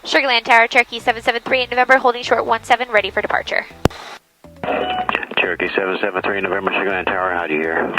Sugarland Tower, Cherokee 773 November, holding short 17, ready for departure. Cherokee 773 November, Sugarland Tower, how do you hear?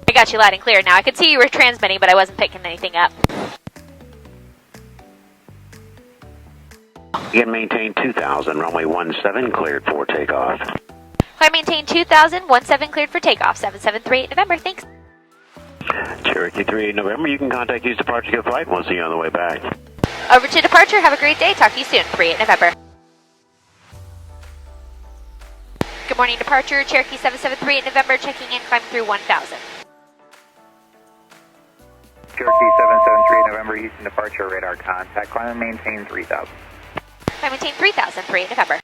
I got you loud and clear now. I could see you were transmitting, but I wasn't picking anything up. You can maintain 2000, runway 17, cleared for takeoff. Climb maintain 2000, 17 cleared for takeoff, 773 November, thanks. Cherokee 38 November, you can contact use departure good flight. We'll see you on the way back. Over to departure, have a great day, talk to you soon, 38 November. Good morning, departure, Cherokee 773 November, checking in, climb through 1000. Cherokee 773 November, Houston departure, radar contact, climb and maintain 3000. Climb maintain 3000, 38 November.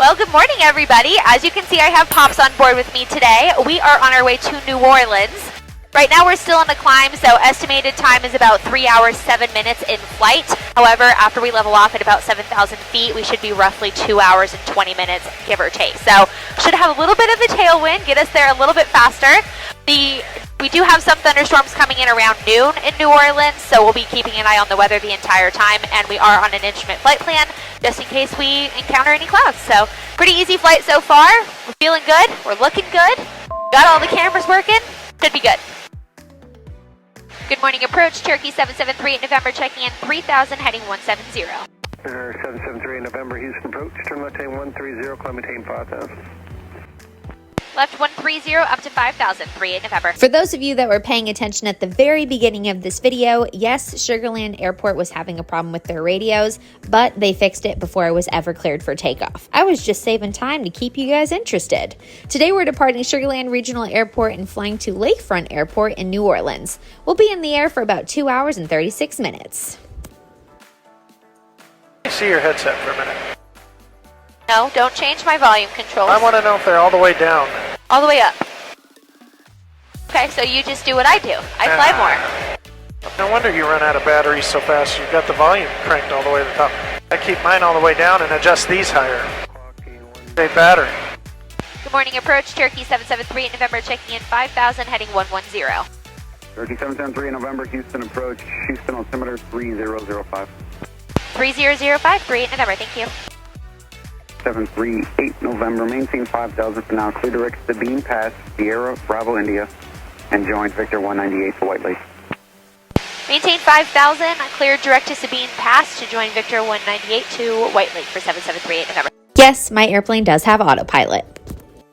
Well, good morning, everybody. As you can see, I have Pops on board with me today. We are on our way to New Orleans. Right now, we're still on the climb, so estimated time is about 3 hours, 7 minutes in flight. However, after we level off at about 7,000 feet, we should be roughly 2 hours and 20 minutes, give or take. So, should have a little bit of a tailwind, get us there a little bit faster. We do have some thunderstorms coming in around noon in New Orleans, so we'll be keeping an eye on the weather the entire time, and we are on an instrument flight plan just in case we encounter any clouds. So, pretty easy flight so far. We're feeling good. We're looking good. Got all the cameras working. Should be good. Good morning, approach, Cherokee 773 November, checking in 3000, heading 170. 773 November, Houston approach, turn left maintain 130, climb maintain 5000. Left 130 up to 5000, 38 November. For those of you that were paying attention at the very beginning of this video, yes, Sugarland Airport was having a problem with their radios, but they fixed it before it was ever cleared for takeoff. I was just saving time to keep you guys interested. Today we're departing Sugarland Regional Airport and flying to Lakefront Airport in New Orleans. We'll be in the air for about 2 hours and 36 minutes. Let me see your headset for a minute. No, don't change my volume controls. I want to know if they're all the way down. All the way up. Okay, so you just do what I do. I fly more. No wonder you run out of batteries so fast. You've got the volume cranked all the way to the top. I keep mine all the way down and adjust these higher. Save battery. Good morning, approach, Cherokee 773 November, checking in 5000, heading 110. Cherokee 773 November, Houston approach, Houston altimeter 3005. 3005, 38 November, thank you. 738 November, maintain 5000 for now, clear direct Sabine Pass, Sierra, Bravo, India, and join Victor 198 to White Lake. Maintain 5000, cleared direct to Sabine Pass to join Victor 198 to White Lake for 7738 November. Yes, my airplane does have autopilot.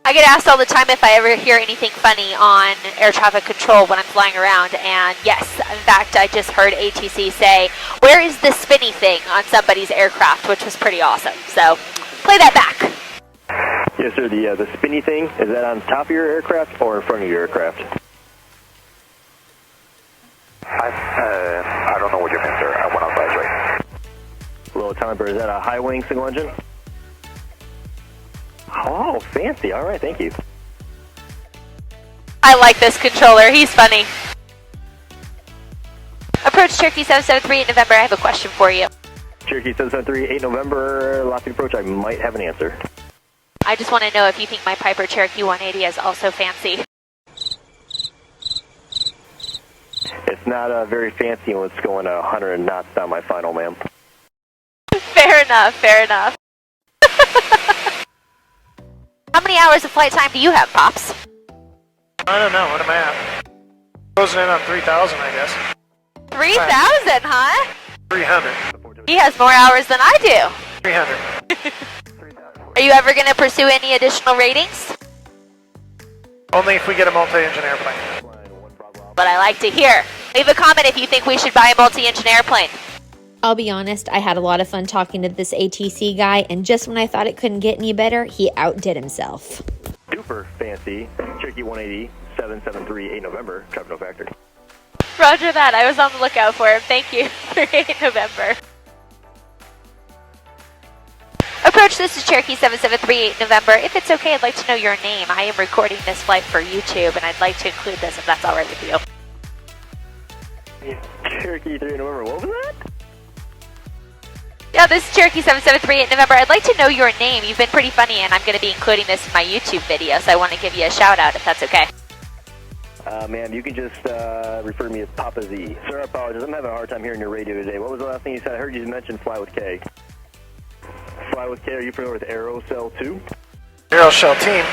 I get asked all the time if I ever hear anything funny on air traffic control when I'm flying around, and yes, in fact, I just heard ATC say, "Where is the spinny thing on somebody's aircraft?" which was pretty awesome. So, play that back. Yes, sir. The spinny thing, is that on top of your aircraft or in front of your aircraft? I don't know what you meant, sir. I went outside right. Little Timer, is that a high wing single engine? Oh, fancy. All right, thank you. I like this controller. He's funny. Approach Cherokee 773 November. I have a question for you. Cherokee 773, 8 November, Lofty approach. I might have an answer. I just want to know if you think my Piper Cherokee 180 is also fancy. It's not very fancy when it's going 100 knots down my final, ma'am. Fair enough, fair enough. How many hours of flight time do you have, Pops? I don't know. What am I at? Closing in on 3000, I guess. 3,000, huh? 300. He has more hours than I do. 300. Are you ever going to pursue any additional ratings? Only if we get a multi-engine airplane. But I like to hear. Leave a comment if you think we should buy a multi-engine airplane. I'll be honest, I had a lot of fun talking to this ATC guy, and just when I thought it couldn't get any better, he outdid himself. Super fancy. Cherokee 180, 773, 8 November, traffic no factor. Roger that. I was on the lookout for him. Thank you for 8 November. Approach, this is Cherokee 773 November. If it's okay, I'd like to know your name. I am recording this flight for YouTube, and I'd like to include this if that's all right with you. Cherokee 3 November, what was that? Yeah, this is Cherokee 773 November. I'd like to know your name. You've been pretty funny, and I'm going to be including this in my YouTube video, so I want to give you a shout out if that's okay. Ma'am, you can just refer to me as Papa Z. Sir, I apologize. I'm having a hard time hearing your radio today. What was the last thing you said? I heard you mention Fly with K. Fly with K, are you familiar with Aerocell 2? Aeroshell team.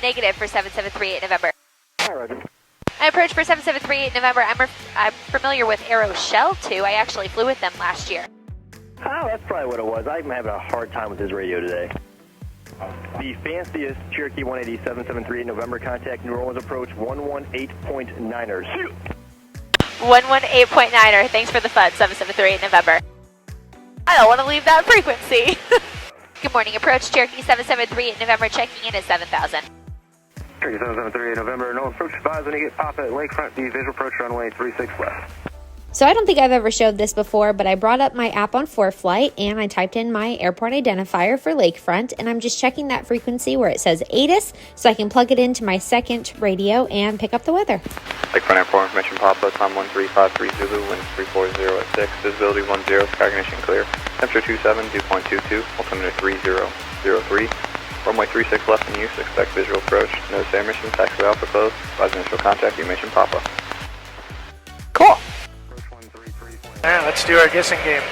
Negative for 7738 November. Hi, Roger. I approached for 7738 November. I'm familiar with Aeroshell 2. I actually flew with them last year. Oh, that's probably what it was. I'm having a hard time with his radio today. The fanciest Cherokee 180 7738 November, contact New Orleans approach 118.9er. 118.9er. Thanks for the fun, 7738 November. I don't want to leave that frequency. Good morning, approach Cherokee 7738 November, checking in at 7,000. Cherokee 7738 November, no approach advised when you get Papa at Lakefront, the visual approach runway 36 left. So I don't think I've ever showed this before, but I brought up my app on ForeFlight and I typed in my airport identifier for Lakefront, and I'm just checking that frequency where it says ATIS so I can plug it into my second radio and pick up the weather. Lakefront Airport information, Papa, time 1353 Zulu, wind 340 at 6, visibility 10, sky ignition clear, temperature 27, dew point 22, altimeter 3003, runway 36 left in use, expect visual approach, no SAR mission, taxi Alpha close, advise initial contact, you mentioned Papa. Cool. Alright, let's do our guessing game.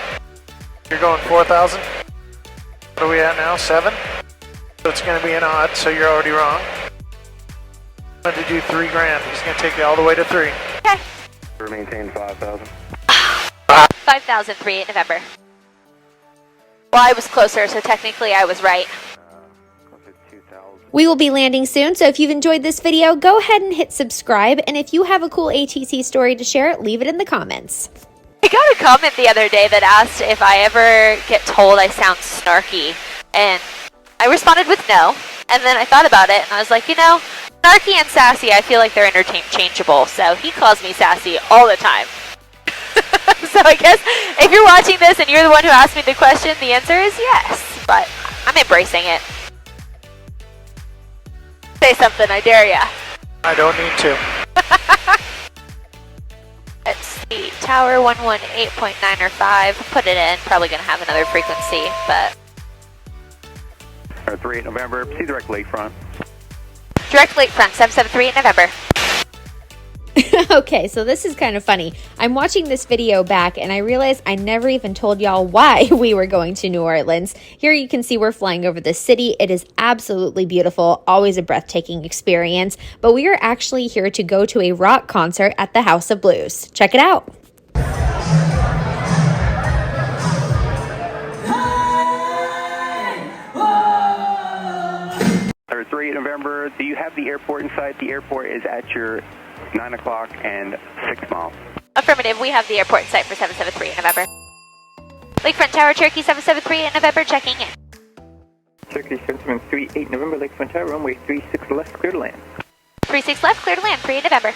You're going 4,000. What are we at now? 7? So it's going to be an odd, so you're already wrong. I'm going to do $3 grand. He's going to take you all the way to 3. Okay. Maintain 5,000. 5,038 November. Well, I was closer, so technically I was right. We will be landing soon, so if you've enjoyed this video, go ahead and hit subscribe, and if you have a cool ATC story to share, leave it in the comments. I got a comment the other day that asked if I ever get told I sound snarky, and I responded with no, and then I thought about it, and I was like, you know, snarky and sassy, I feel like they're interchangeable, so he calls me sassy all the time. So I guess if you're watching this and you're the one who asked me the question, the answer is yes, but I'm embracing it. Say something, I dare ya. I don't need to. Let's see, tower 118.9 or 5, put it in, probably going to have another frequency, but... 38 November, proceed direct Lakefront. Direct Lakefront, 7738 November. Okay, so this is kind of funny. I'm watching this video back and I realized I never even told y'all why we were going to New Orleans. Here you can see we're flying over the city. It is absolutely beautiful, always a breathtaking experience, but we are actually here to go to a rock concert at the House of Blues. Check it out. 38 November, do you have the airport in sight? The airport is at your 9 o'clock and 6 miles. Affirmative, we have the airport in sight for 773 in November. Lakefront Tower, Cherokee 773 in November, checking in. Cherokee 7738 November, Lakefront Tower, runway 36 left, clear to land. 36 left, clear to land, 3 in November.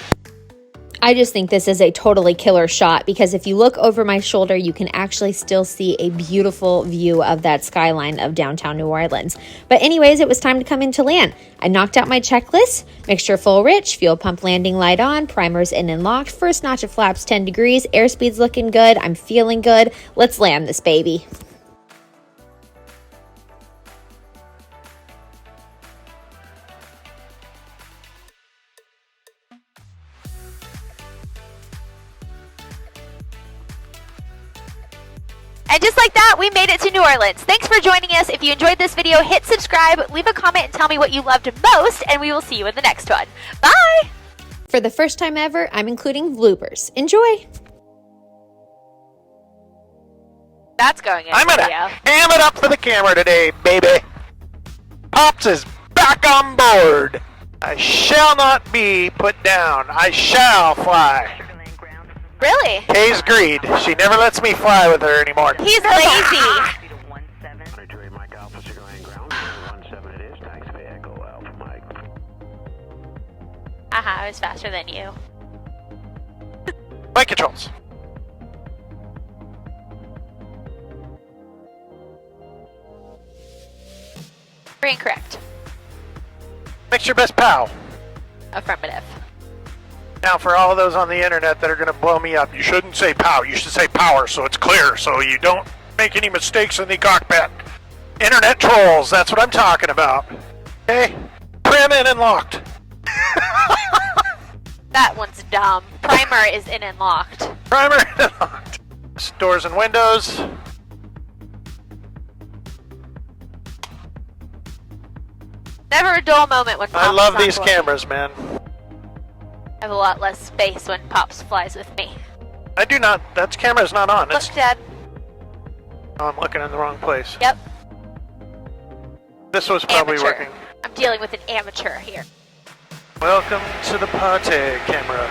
I just think this is a totally killer shot because if you look over my shoulder, you can actually still see a beautiful view of that skyline of downtown New Orleans. But anyways, it was time to come into land. I knocked out my checklist, mixture full rich, fuel pump landing light on, primers in and locked, first notch of flaps 10 degrees, airspeed's looking good, I'm feeling good. Let's land this baby. And just like that, we made it to New Orleans. Thanks for joining us. If you enjoyed this video, hit subscribe, leave a comment, and tell me what you loved most, and we will see you in the next one. Bye! For the first time ever, I'm including bloopers. Enjoy! That's going in I'm the gonna video. ham it up for the camera today, baby. Pops is back on board. I shall not be put down. I shall fly. Really? Kay's greed. She never lets me fly with her anymore. He's lazy. Mike Alpha, going ground. 17 it is. Taxi Echo Alpha Mike. Aha, I was faster than you. Flight controls. You're incorrect. Mix your best pal. Affirmative. Now, for all of those on the internet that are going to blow me up, you shouldn't say POW. You should say power so it's clear, so you don't make any mistakes in the cockpit. Internet trolls, that's what I'm talking about. Okay? Prim in and locked. That one's dumb. Primer is in and locked. Primer locked. Doors and windows. Never a dull moment when Pops I love is on these board. cameras, man. I have a lot less space when Pops flies with me. I do not. That camera's not on. Look, Dad. Oh, I'm looking in the wrong place. Yep. This was probably Amateur. working. I'm dealing with an amateur here. Welcome to the party, camera.